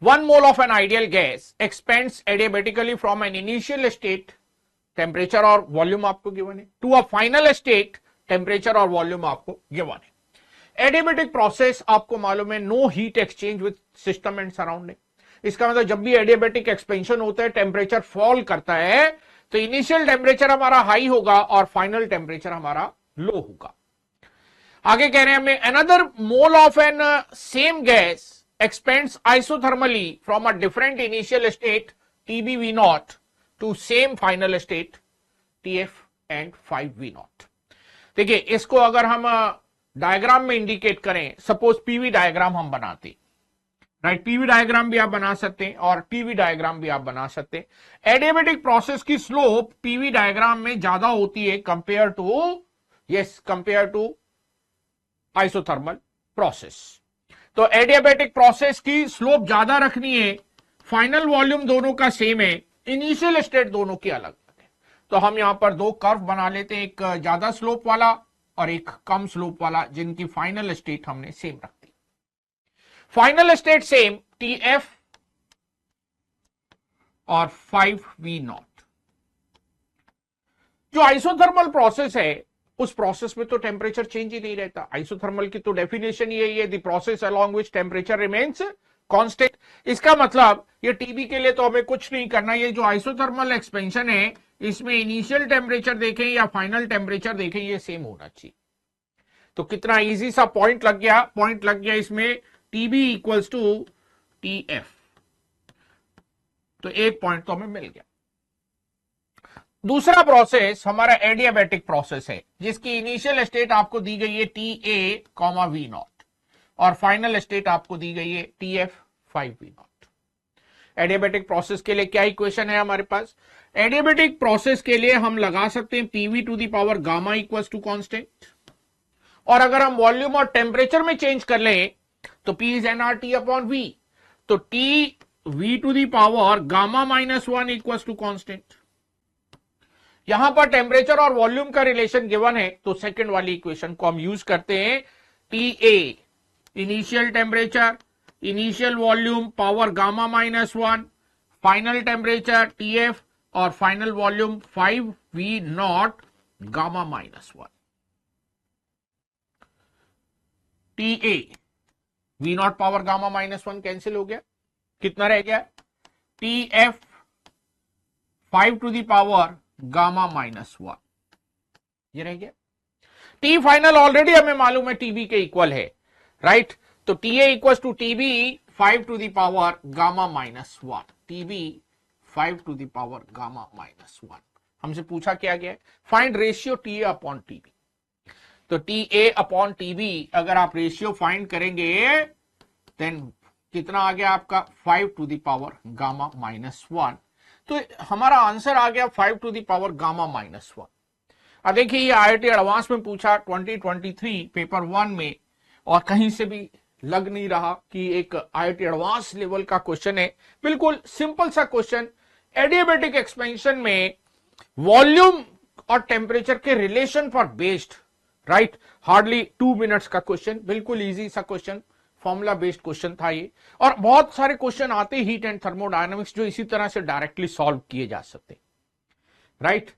1 mole of an ideal gas expands adiabatically from an initial state, temperature और volume आपको given है, to a final state, temperature और volume आपको given है। Adiabatic process आपको मालूम है, no heat exchange with system and surrounding. इसका मतलब जब भी एडियाबेटिक एक्सपेंशन होता है, टेम्परेचर फॉल करता है, तो इनिशियल टेम्परेचर हमारा हाई होगा और फाइनल टेम्परेचर हमारा लो होगा। आगे कह रहे हैं हमें, another mole of an same gas expands isothermally from a different initial state TB V naught to same final state TF and 5 V naught। देखिए इसको अगर हम डायग्राम में इंडिकेट करें, सपोज पीवी डायग्राम हम बनाते, राइट, पीवी डायग्राम भी आप बना सकते हैं और टीवी डायग्राम भी आप बना सकते हैं। एडियाबेटिक प्रोसेस की स्लोप पीवी डायग्राम में ज्यादा होती है कंपेयर टू आइसोथर्मल प्रोसेस। तो एडियाबेटिक प्रोसेस की स्लोप ज्यादा रखनी है, फाइनल वॉल्यूम दोनों का सेम है, इनिशियल स्टेट दोनों की अलग है। तो हम यहां पर दो कर्व बना लेते हैं, एक ज्यादा स्लोप वाला और एक कम स्लोप वाला, जिनकी फाइनल स्टेट हमने सेम रख दी। फाइनल स्टेट सेम TF और 5V नॉट। जो आइसोथर्मल प्रोसेस है, उस प्रोसेस में तो टेम्परेचर चेंज ही नहीं रहता। आइसोथर्मल की तो डेफिनेशन यही है, the process along which temperature remains constant. इसका मतलब ये टीबी के लिए तो हमें कुछ नहीं करना, ये जो आइसोथर्मल एक्सपेंशन है, इसमें इनिशियल टेम्परेचर देखें या फाइनल टेम्परेचर देखें, ये सेम होना चाहिए। तो कितना इजी सा पॉइंट लग गया इसमें, टीबी इक्वल्स टू TF। तो एक पॉइंट तो हमें मिल गया। दूसरा प्रोसेस हमारा एडियाबेटिक प्रोसेस है, जिसकी इनिशियल स्टेट आपको दी गई है TA, V नॉट और फाइनल स्टेट आपको दी गई है TF 5V not. Adiabatic process के लिए क्या इक्वेशन है हमारे पास? एडियाबेटिक प्रोसेस के लिए हम लगा सकते हैं PV to the power gamma equals to constant, और अगर हम वॉल्यूम और टेम्परेचर में चेंज कर लें तो P is nRT upon V, तो TV to the power gamma -1 equals to constant. यहां पर टेम्परेचर और वॉल्यूम का रिलेशन गिवन है, तो सेकंड वाली इक्वेशन को हम यूज करते हैं, TA initial temperature, initial volume power gamma -1, final temperature TF और final volume 5V not gamma -1। TA V not power gamma -1 cancel हो गया, कितना रह गया? TF 5 to the power gamma -1, ये रह गया। T फाइनल ऑलरेडी हमें मालूम है TB के इक्वल है, राइट, तो TA equals to TB 5 to the power gamma -1, TB 5 to the power gamma -1। हमसे पूछा क्या गया है, find ratio TA upon TB। तो TA अपॉन TB अगर आप रेशियो फाइंड करेंगे, देन कितना आ गया आपका 5 टू द पावर गामा -1। तो हमारा आंसर आ गया 5 टू द पावर गामा -1। अब देखिए ये IIT एडवांस में पूछा 2023 पेपर 1 में, और कहीं से भी लग नहीं रहा कि एक IIT एडवांस लेवल का क्वेश्चन है। बिल्कुल सिंपल सा क्वेश्चन, एडियाबेटिक एक्सपेंशन में वॉल्यूम और टेम्परेचर के रिलेशन पर बेस्ड, राइट, हार्डली 2 मिनट्स का क्वेश्चन, बिल्कुल इजी सा क्वेश्चन, फॉर्मूला बेस्ड क्वेश्चन था ये। और बहुत सारे क्वेश्चन आते हीट एंड थर्मोडायनामिक्स जो इसी तरह से डायरेक्टली सॉल्व किए जा सकते, राइट।